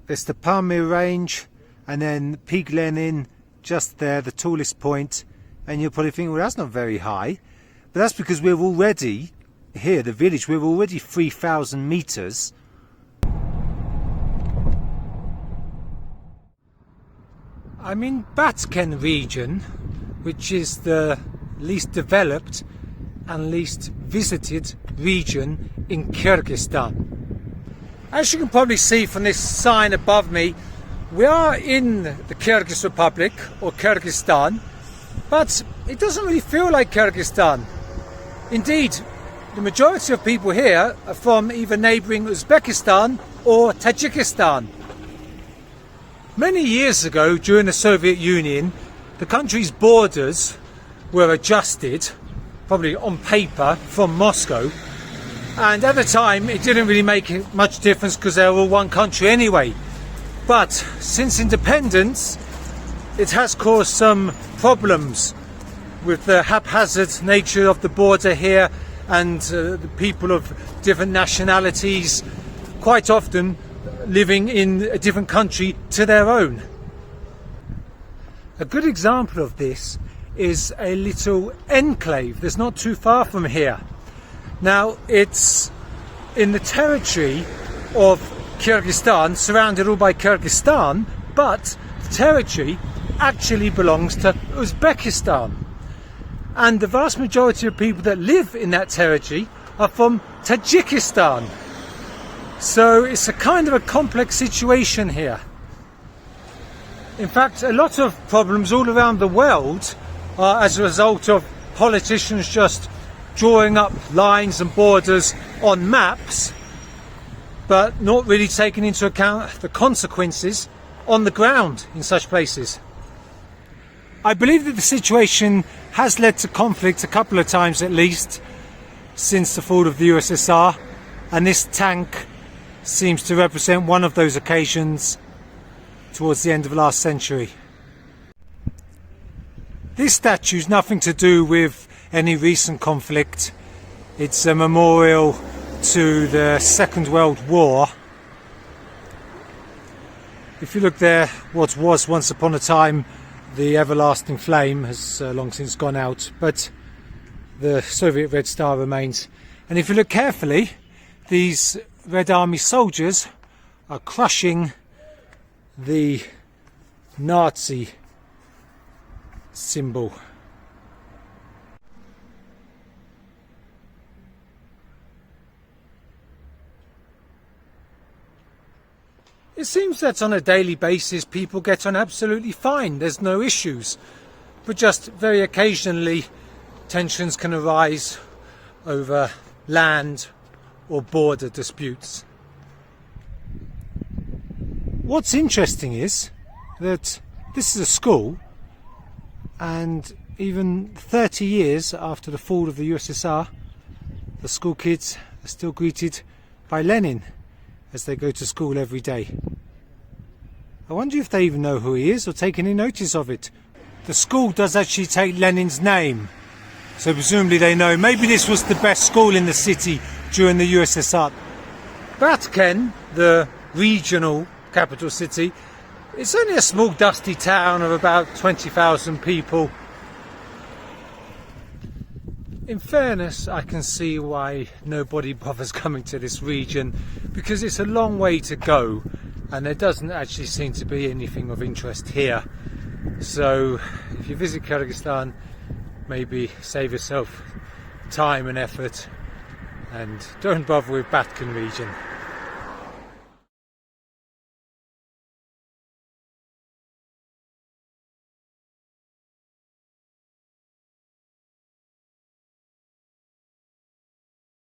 There's the Pamir range, and then Peak Lenin just there, the tallest point, and you'll probably think, well, that's not very high, but that's because we're already here, the village, we're already 3,000 meters. I'm in Batken region, which is the least developed and least visited region in Kyrgyzstan. As you can probably see from this sign above me, we are in the Kyrgyz Republic, or Kyrgyzstan, but it doesn't really feel like Kyrgyzstan. Indeed, the majority of people here are from either neighbouring Uzbekistan or Tajikistan. Many years ago, during the Soviet Union, the country's borders were adjusted, probably on paper, from Moscow. And at the time, it didn't really make much difference because they were all one country anyway. But since independence, it has caused some problems with the haphazard nature of the border here, and the people of different nationalities quite often living in a different country to their own. A good example of this is a little enclave that's not too far from here. Now, it's in the territory of Kyrgyzstan, surrounded all by Kyrgyzstan, but the territory actually belongs to Uzbekistan. And the vast majority of people that live in that territory are from Tajikistan. So it's a kind of a complex situation here. In fact, a lot of problems all around the world are as a result of politicians just drawing up lines and borders on maps, but not really taking into account the consequences on the ground in such places. I believe that the situation has led to conflict a couple of times at least since the fall of the USSR, and this tank seems to represent one of those occasions towards the end of last century. This statue is nothing to do with any recent conflict. It's a memorial to the Second World War. If you look there, what was once upon a time the everlasting flame has long since gone out, but the Soviet Red Star remains. And if you look carefully, these Red Army soldiers are crushing the Nazi symbol. It seems that on a daily basis people get on absolutely fine, there's no issues, but just very occasionally tensions can arise over land or border disputes. What's interesting is that this is a school, and even 30 years after the fall of the USSR, the school kids are still greeted by Lenin as they go to school every day. I wonder if they even know who he is or take any notice of it. The school does actually take Lenin's name, so presumably they know. Maybe this was the best school in the city during the USSR. Batken, the regional capital city, it's only a small dusty town of about 20,000 people. In fairness, I can see why nobody bothers coming to this region, because it's a long way to go and there doesn't actually seem to be anything of interest here. So if you visit Kyrgyzstan, maybe save yourself time and effort and don't bother with Batken region.